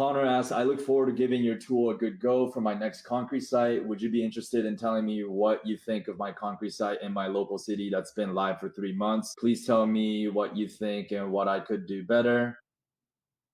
Connor asks, I look forward to giving your tool a good go for my next concrete site. Would you be interested in telling me what you think of my concrete site in my local city that's been live for 3 months? Please tell me what you think and what I could do better.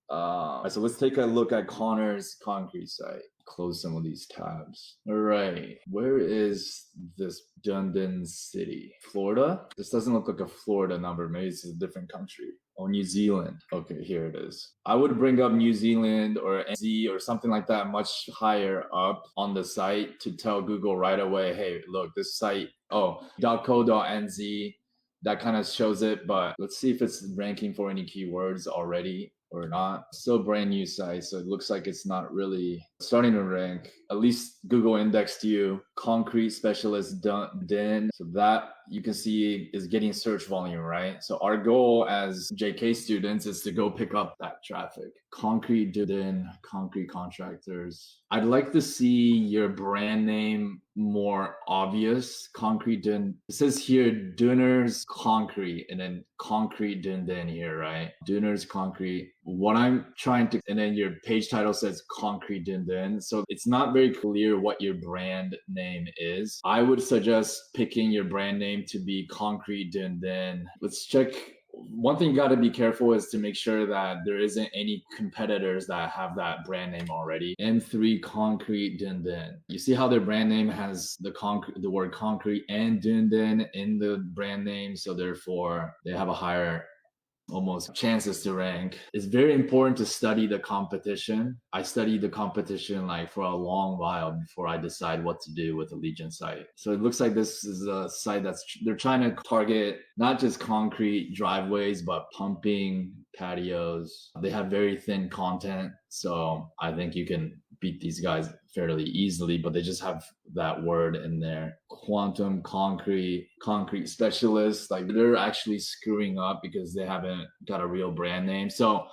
So let's take a look at Connor's concrete site. Close some of these tabs. All right, where is this Dundon city? Florida? This doesn't look like a Florida number. Maybe it's a different country. Oh, New Zealand. Okay, here it is. I would bring up New Zealand or NZ or something like that much higher up on the site to tell Google right away, hey, look, this site, .co.nz, that kind of shows it, but let's see if it's ranking for any keywords already or not. Still brand new site, so it looks like it's not really starting to rank. At least Google indexed you, concrete specialist done. So that you can see is getting search volume, right? So our goal as JK students is to go pick up that traffic. Concrete done, concrete contractors. I'd like to see your brand name more obvious. Concrete done. It says here Duners Concrete and then concrete done here, right? Duners Concrete. What I'm trying to, and then your page title says concrete done. So it's not very clear what your brand name is. I would suggest picking your brand name to be concrete done. Let's check. One thing you got to be careful is to make sure that there isn't any competitors that have that brand name already. M3 Concrete Dundon. You see how their brand name has the word concrete and Dundon in the brand name, so therefore they have a higher almost chances to rank. It's very important to study the competition. I studied the competition like for a long while before I decide what to do with the Legion site. So it looks like this is a site they're trying to target not just concrete driveways, but pumping, patios. They have very thin content. So I think you can beat these guys fairly easily, but they just have that word in there. Quantum concrete specialists, like they're actually screwing up because they haven't got a real brand name. So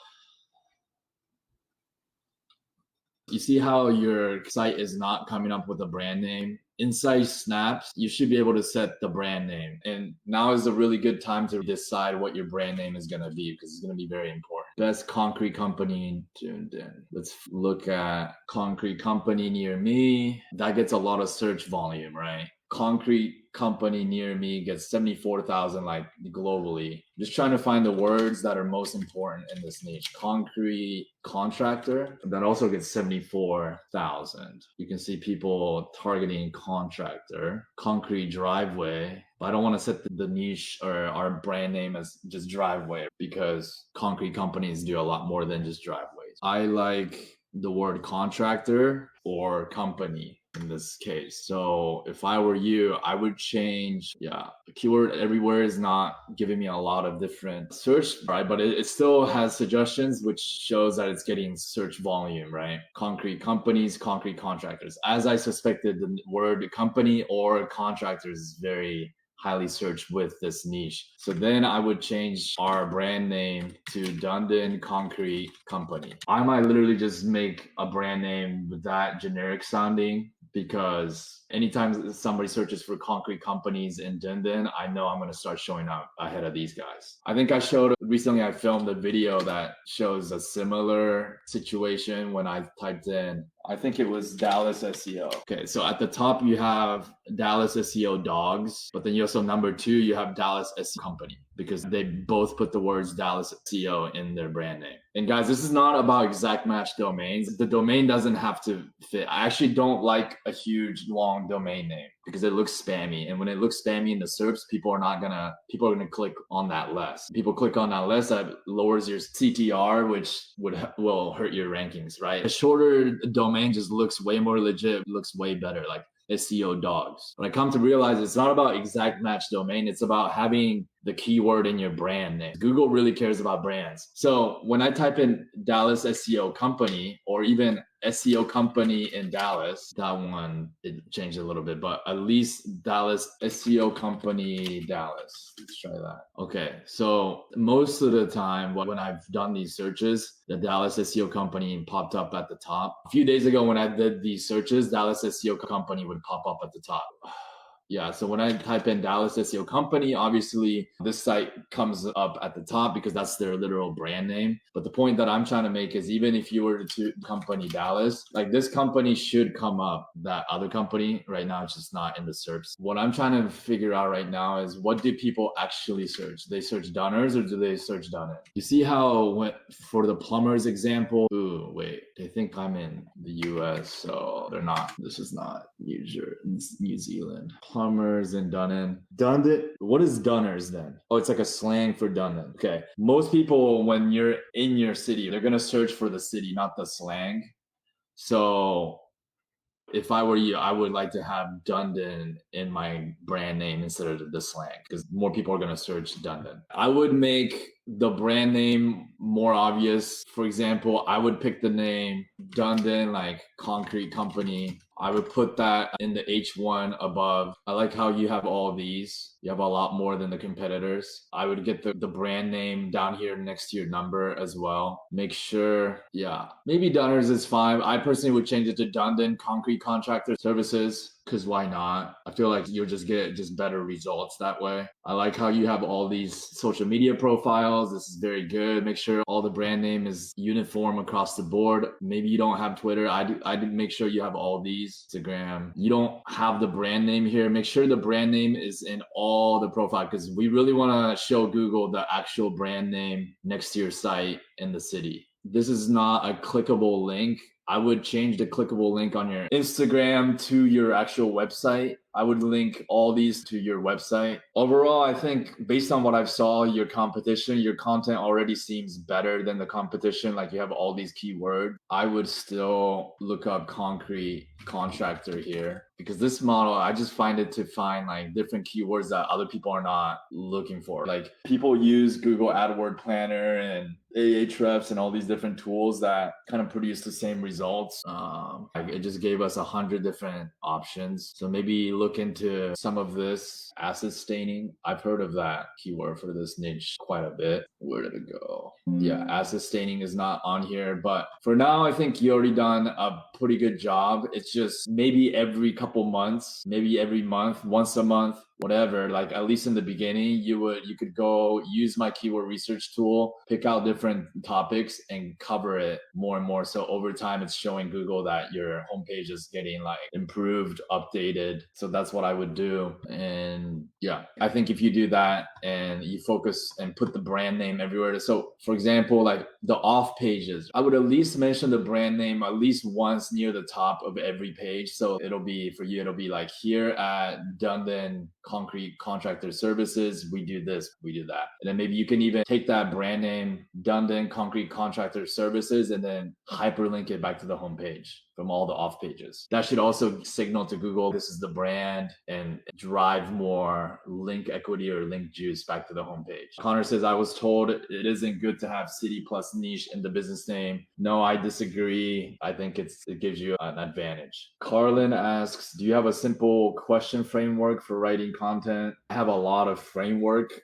you see how your site is not coming up with a brand name? Inside Snaps, you should be able to set the brand name. And now is a really good time to decide what your brand name is going to be because it's going to be very important. Best concrete company tuned in. Let's look at concrete company near me. That gets a lot of search volume, right? Concrete company near me gets 74,000 like globally. Just trying to find the words that are most important in this niche. Concrete contractor, that also gets 74,000. You can see people targeting contractor, concrete driveway. But I don't want to set the niche or our brand name as just driveway because concrete companies do a lot more than just driveways. I like the word contractor or company in this case. So if I were you, I would change, the keyword everywhere is not giving me a lot of different search, right? But it still has suggestions, which shows that it's getting search volume, right? Concrete companies, concrete contractors. As I suspected, the word company or contractors is very highly searched with this niche. So then I would change our brand name to Dundon Concrete Company. I might literally just make a brand name with that generic sounding because anytime somebody searches for concrete companies in Dundon, I know I'm going to start showing up ahead of these guys. I think I filmed a video that shows a similar situation when I typed in, I think it was Dallas SEO. Okay, so at the top you have Dallas SEO dogs, but then you also number 2, you have Dallas SEO company because they both put the words Dallas SEO in their brand name. And guys, this is not about exact match domains. The domain doesn't have to fit. I actually don't like a huge long domain name because it looks spammy. And when it looks spammy in the SERPs, people are gonna click on that less. People click on that less, that lowers your CTR, which will hurt your rankings, right? A shorter domain just looks way more legit, looks way better, like SEO dogs. When I come to realize it's not about exact match domain, it's about having the keyword in your brand name. Google really cares about brands. So when I type in Dallas SEO company or even SEO company in Dallas, that one, it changed a little bit, but at least Dallas SEO company Dallas. Let's try that. Okay, so most of the time when I've done these searches, the Dallas SEO company popped up at the top. A few days ago when I did these searches, Dallas SEO company would pop up at the top. Yeah, so when I type in Dallas SEO company, obviously this site comes up at the top because that's their literal brand name. But the point that I'm trying to make is even if you were to company Dallas, like this company should come up. That other company right now, it's just not in the SERPs. What I'm trying to figure out right now is what do people actually search? They search Dunners or do they search Dunnet? You see how when, for the plumbers example, ooh, wait, they think I'm in the US, so they're not. This is not New Zealand. Plumbers and Dunnet. Dundit. What is Dunners then? Oh, it's like a slang for Dunnet. Okay. Most people, when you're in your city, they're gonna search for the city, not the slang. So if I were you, I would like to have Dundon in my brand name instead of the slang because more people are going to search Dundon. I would make the brand name more obvious. For example, I would pick the name Dundon, like concrete company. I would put that in the H1 above. I like how you have all these. You have a lot more than the competitors. I would get the brand name down here next to your number as well. Make sure, yeah, maybe Dunners is fine. I personally would change it to Dundon Concrete Contractor Services because why not? I feel like you'll just get just better results that way. I like how you have all these social media profiles. This is very good. Make sure all the brand name is uniform across the board. Maybe you don't have Twitter. I did make sure you have all these. Instagram. You don't have the brand name here. Make sure the brand name is in all the profile because we really want to show Google the actual brand name next to your site in the city. This is not a clickable link. I would change the clickable link on your Instagram to your actual website. I would link all these to your website. Overall, I think based on what I've saw, your competition, your content already seems better than the competition. Like you have all these keywords. I would still look up concrete contractor here because this model, I just find it to find like different keywords that other people are not looking for. Like people use Google AdWord Planner and Ahrefs and all these different tools that kind of produce the same results. Like it just gave us 100 different options. So maybe look into some of this asset staining. I've heard of that keyword for this niche quite a bit. Where did it go? Yeah, asset staining is not on here, but for now, I think you already done a pretty good job. It's just maybe every couple months, maybe every month, once a month, whatever, like at least in the beginning, you could go use my keyword research tool, pick out different topics and cover it more and more. So over time, it's showing Google that your homepage is getting like improved, updated. So that's what I would do. And yeah, I think if you do that and you focus and put the brand name everywhere. So for example, like the off pages, I would at least mention the brand name at least once near the top of every page. So it'll be for you, it'll be like here at Dundon Concrete Contractor Services, we do this, we do that. And then maybe you can even take that brand name, Dundon Concrete Contractor Services, and then hyperlink it back to the homepage from all the off pages. That should also signal to Google this is the brand and drive more link equity or link juice back to the homepage. Connor says, I was told it isn't good to have city plus niche in the business name. No, I disagree. I think it gives you an advantage. Carlin asks, do you have a simple question framework for writing content? I have a lot of framework,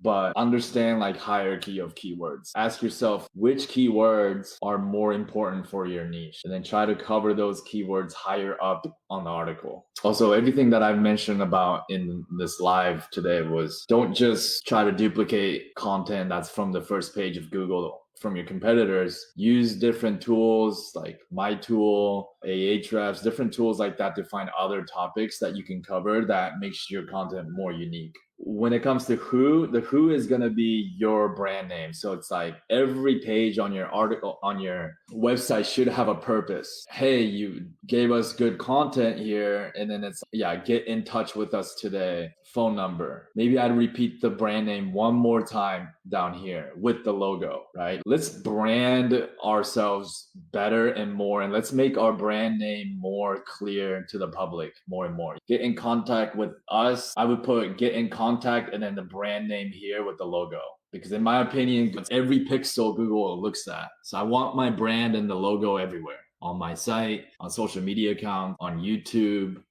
but understand like hierarchy of keywords. Ask yourself which keywords are more important for your niche and then try to cover those keywords higher up on the article. Also, everything that I've mentioned about in this live today was don't just try to duplicate content that's from the first page of Google from your competitors. Use different tools like my tool, Ahrefs, different tools like that to find other topics that you can cover that makes your content more unique. When it comes to who, the who is going to be your brand name. So it's like every page on your article, on your website should have a purpose. Hey, you gave us good content here. And then it's, yeah, get in touch with us today. Phone number. Maybe I'd repeat the brand name one more time down here with the logo, right? Let's brand ourselves better and more. And let's make our brand name more clear to the public more and more. Get in contact with us. I would put get in contact and then the brand name here with the logo. Because in my opinion, it's every pixel Google looks at. So I want my brand and the logo everywhere. On my site, on social media account, on YouTube.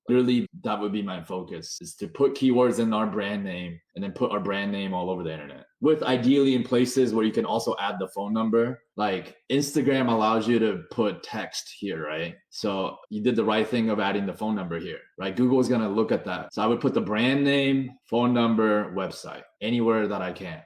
Literally, that would be my focus, is to put keywords in our brand name and then put our brand name all over the internet. with ideally in places where you can also add the phone number. Like Instagram allows you to put text here, right? So you did the right thing of adding the phone number here, right? Google is going to look at that. So I would put the brand name, phone number, website, anywhere that I can.